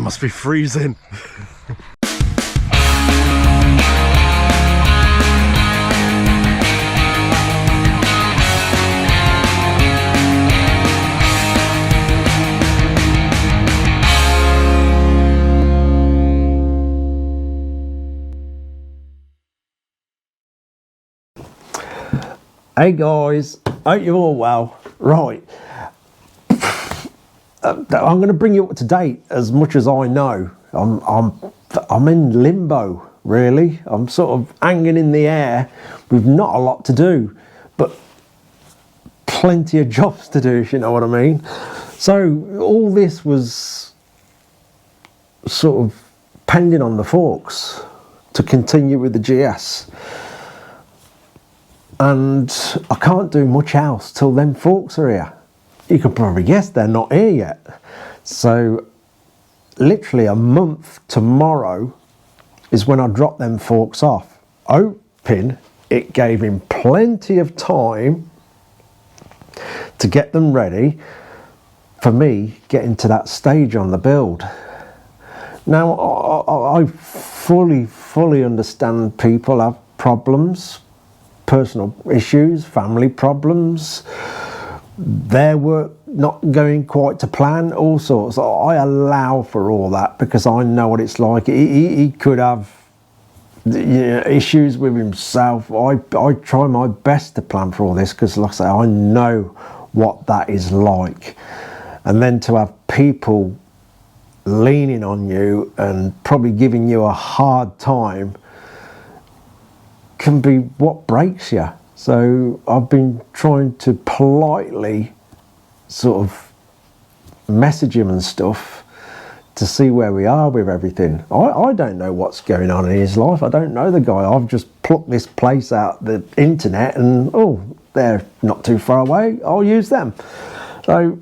must be freezing. Hey guys, hope you're all well. Right, I'm going to bring you up to date as much as I know. I'm in limbo, really. I'm sort of hanging in the air with not a lot to do, but plenty of jobs to do, if you know what I mean. So all this was sort of pending on the forks to continue with the GS. And I can't do much else till them forks are here. You can probably guess they're not here yet. So literally a month tomorrow is when I drop them forks off. Hoping it gave him plenty of time to get them ready for me getting to that stage on the build. Now I fully understand people have problems, personal issues, family problems, their work not going quite to plan, all sorts. I allow for all that because I know what it's like. He could have issues with himself. I try my best to plan for all this because, like I say, I know what that is like. And then to have people leaning on you and probably giving you a hard time can be what breaks you. So I've been trying to politely sort of message him and stuff to see where we are with everything. I don't know what's going on in his life. I don't know the guy. I've just plucked this place out the internet and, oh, they're not too far away, I'll use them. So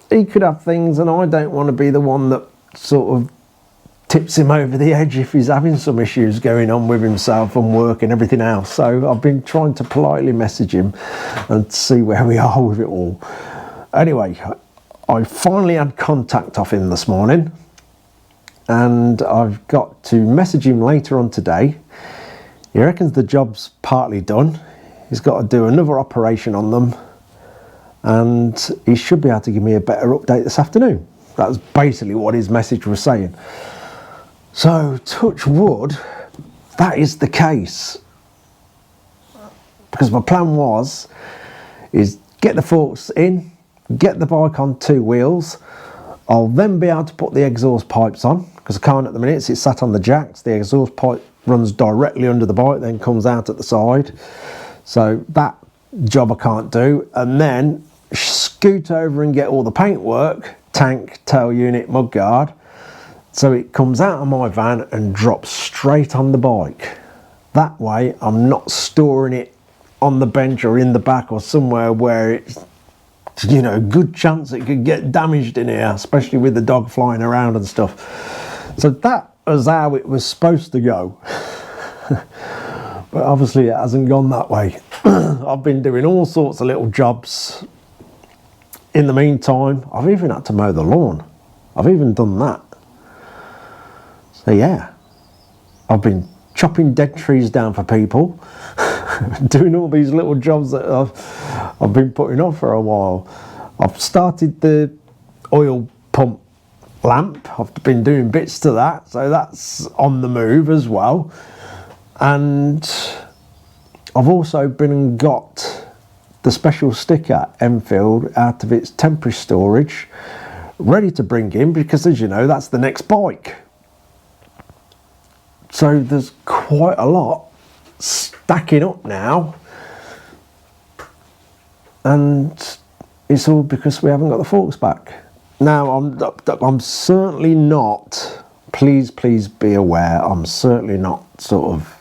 he could have things and I don't want to be the one that sort of tips him over the edge if he's having some issues going on with himself and work and everything else. So I've been trying to politely message him and see where we are with it all. Anyway, I finally had contact off him this morning and I've got to message him later on today. He reckons the job's partly done. He's got to do another operation on them and he should be able to give me a better update this afternoon. That's basically what his message was saying. So, touch wood, that is the case. Because my plan is get the forks in, get the bike on 2 wheels. I'll then be able to put the exhaust pipes on, because I can't at the minute, it's sat on the jacks. The exhaust pipe runs directly under the bike, then comes out at the side. So that job I can't do. And then scoot over and get all the paintwork, tank, tail unit, mudguard. So it comes out of my van and drops straight on the bike. That way I'm not storing it on the bench or in the back or somewhere where it's, you know, good chance it could get damaged in here, especially with the dog flying around and stuff. So that was how it was supposed to go. But obviously it hasn't gone that way. I've been doing all sorts of little jobs. In the meantime, I've even had to mow the lawn. I've even done that. So yeah, I've been chopping dead trees down for people, doing all these little jobs that I've been putting off for a while. I've started the oil pump lamp. I've been doing bits to that, so that's on the move as well. And I've also been and got the special sticker Enfield out of its temporary storage, ready to bring in because, as you know, that's the next bike. So there's quite a lot stacking up now, and it's all because we haven't got the forks back. Now I'm certainly not, please be aware, I'm certainly not sort of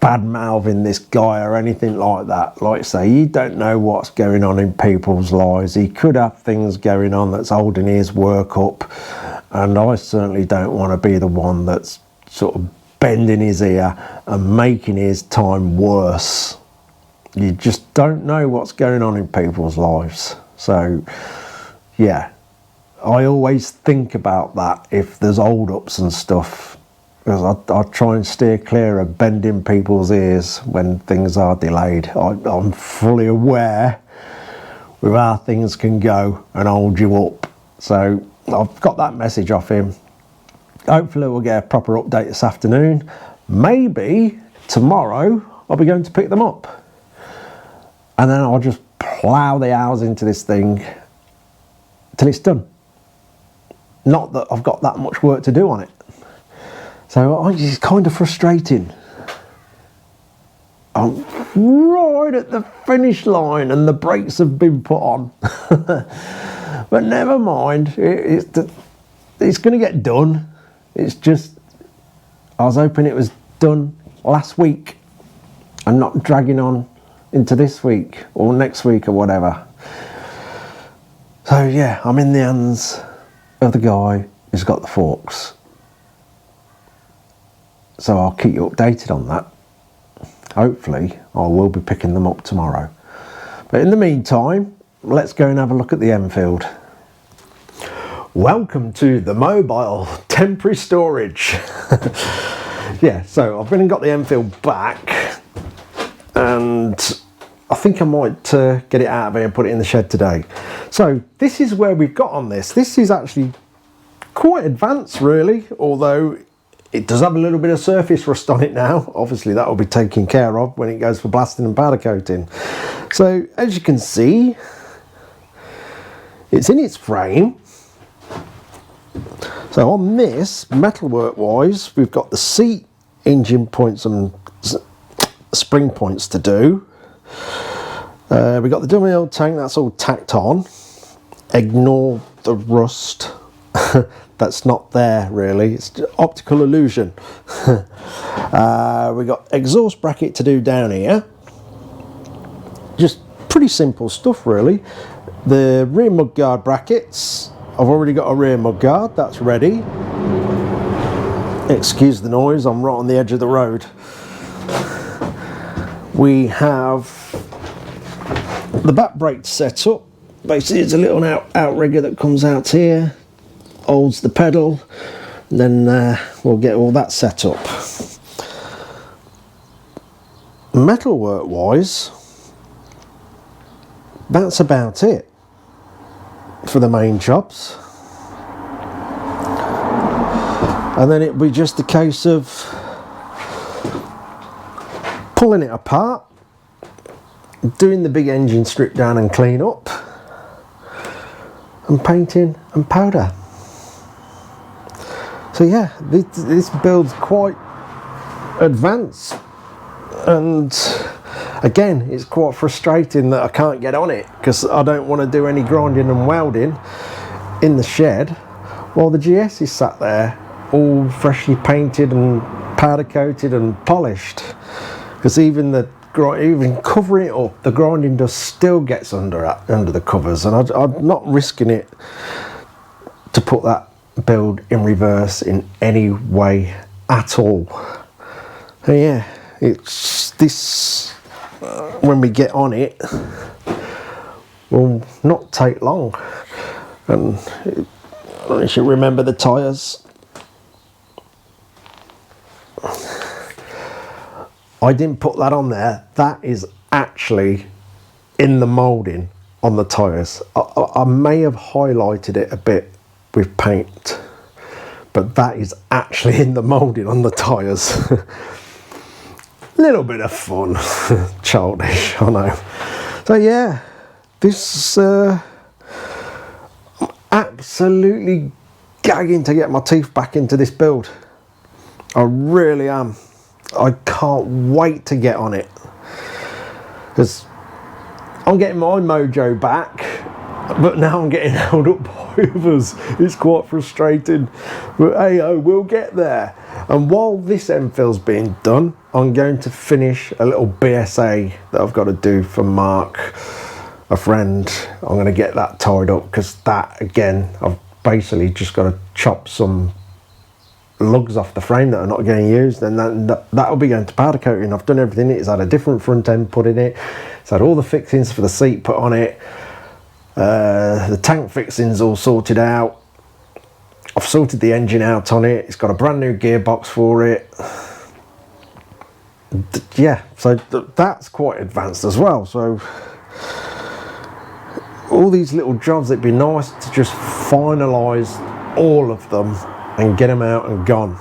bad-mouthing this guy or anything like that. Like I say, you don't know what's going on in people's lives. He could have things going on that's holding his work up, and I certainly don't want to be the one that's sort of bending his ear and making his time worse. You just don't know what's going on in people's lives. So yeah, I always think about that if there's hold ups and stuff, because I try and steer clear of bending people's ears when things are delayed. I'm fully aware with how things can go and hold you up. So I've got that message off him. Hopefully we'll get a proper update this afternoon. Maybe tomorrow I'll be going to pick them up. And then I'll just plough the hours into this thing till it's done. Not that I've got that much work to do on it. So it's kind of frustrating. I'm right at the finish line and the brakes have been put on. But never mind, it's going to get done. It's just, I was hoping it was done last week and not dragging on into this week or next week or whatever. So yeah, I'm in the hands of the guy who's got the forks. So I'll keep you updated on that. Hopefully I will be picking them up tomorrow. But in the meantime, let's go and have a look at the Enfield. Welcome to the mobile temporary storage. Yeah, so I've been and got the Enfield back, and I think I might get it out of here and put it in the shed today. So this is where we've got on this. This is actually quite advanced really, although it does have a little bit of surface rust on it now. Obviously that will be taken care of when it goes for blasting and powder coating. So as you can see, it's in its frame. So on this, metalwork wise, we've got the seat engine points and spring points to do. We've got the dummy oil tank, that's all tacked on. Ignore the rust. That's not there really, it's optical illusion. We've got exhaust bracket to do down here. Just pretty simple stuff really. The rear mudguard brackets, I've already got a rear mudguard, that's ready. Excuse the noise, I'm right on the edge of the road. We have the back brake set up. Basically it's a little outrigger that comes out here, holds the pedal, and then we'll get all that set up. Metalwork wise, that's about it for the main jobs. And then it'll be just a case of pulling it apart, doing the big engine strip down and clean up, and painting and powder. So yeah, this build's quite advanced, and again it's quite frustrating that I can't get on it because I don't want to do any grinding and welding in the shed while the GS is sat there all freshly painted and powder coated and polished, because even covering it up, the grinding dust still gets under the covers, and I'm not risking it to put that build in reverse in any way at all. And yeah, it's this when we get on it will not take long. And I should remember the tyres. I didn't put that on there, that is actually in the moulding on the tyres. I may have highlighted it a bit with paint, but that is actually in the moulding on the tyres. Little bit of fun. Childish, I know. So yeah, this I'm absolutely gagging to get my teeth back into this build. I really am. I can't wait to get on it, because I'm getting my mojo back, but now I'm getting held up by others. It's quite frustrating, but hey, we'll get there. And while this Enfield's being done, I'm going to finish a little BSA that I've got to do for Mark, a friend. I'm going to get that tied up, because that, again, I've basically just got to chop some lugs off the frame that are not getting used, and that'll be going to powder coating. I've done everything. It's had a different front end put in it, it's had all the fixings for the seat put on it. The tank fixing's all sorted out. I've sorted the engine out on it. It's got a brand new gearbox for it. Yeah, so that's quite advanced as well. So all these little jobs, it'd be nice to just finalise all of them and get them out and gone.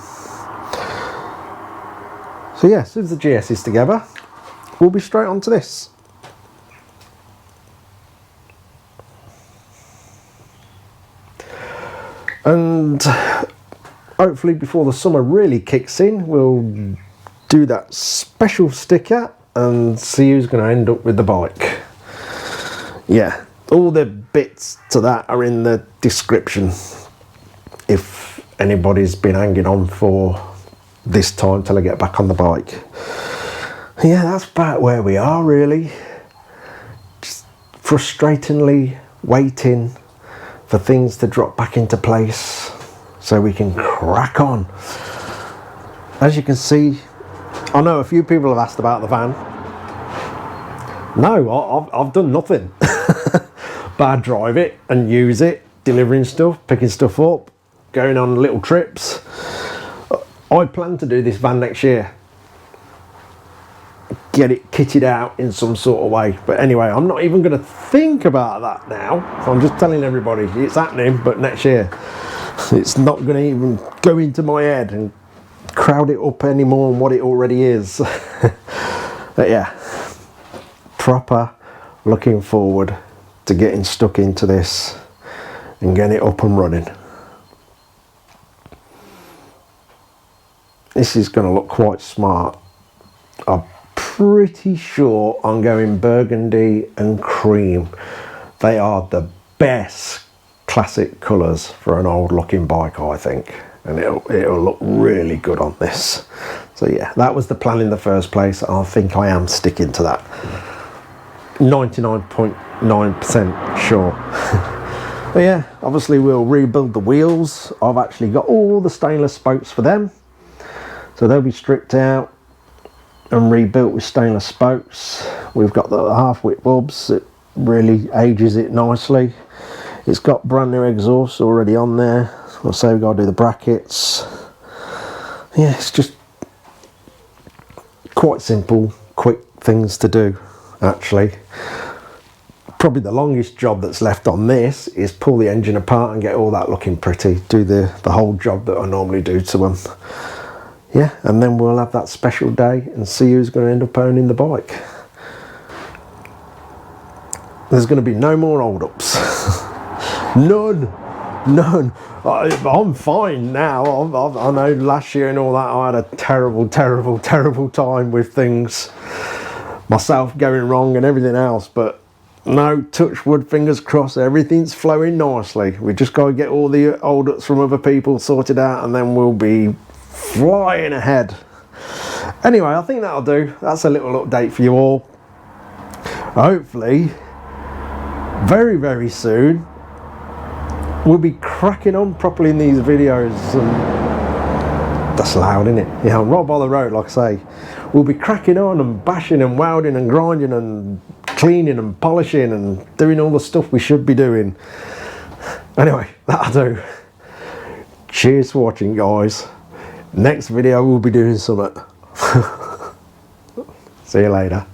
So yeah, as soon as the GS is together, we'll be straight on to this. And hopefully before the summer really kicks in, we'll do that special sticker and see who's going to end up with the bike. Yeah, all the bits to that are in the description if anybody's been hanging on for this time till I get back on the bike. Yeah, that's about where we are really. Just frustratingly waiting for things to drop back into place so we can crack on. As you can see, I know a few people have asked about the van. No, I've done nothing. But I drive it and use it, delivering stuff, picking stuff up, going on little trips. I plan to do this van next year. Get it kitted out in some sort of way. But anyway, I'm not even going to think about that now. So I'm just telling everybody it's happening, but next year. It's not going to even go into my head and crowd it up any more than what it already is. But yeah, proper looking forward to getting stuck into this and getting it up and running. This is going to look quite smart. I'm pretty sure I'm going burgundy and cream. They are the best classic colours for an old looking bike, I think, and it'll look really good on this. So yeah, that was the plan in the first place. I think I am sticking to that. 99.9% sure. But yeah, obviously we'll rebuild the wheels. I've actually got all the stainless spokes for them, so they'll be stripped out and rebuilt with stainless spokes. We've got the half width bulbs. It really ages it nicely. It's got brand new exhaust already on there. I'll say we've got to do the brackets. Yeah, it's just quite simple, quick things to do actually. Probably the longest job that's left on this is pull the engine apart and get all that looking pretty. Do the whole job that I normally do to them. Yeah, and then we'll have that special day and see who's going to end up owning the bike. There's going to be no more hold ups. None. I'm fine now. I know last year and all that I had a terrible time with things, myself going wrong and everything else, but no, touch wood, fingers crossed, everything's flowing nicely. We just got to get all the hold ups from other people sorted out and then we'll be flying ahead. Anyway, I think that'll do. That's a little update for you all. Hopefully very soon we'll be cracking on properly in these videos. That's loud, isn't it? Yeah, I'm right by the road, like I say. We'll be cracking on and bashing and welding and grinding and cleaning and polishing and doing all the stuff we should be doing. Anyway, that'll do. Cheers for watching, guys. Next video we'll be doing something. See you later.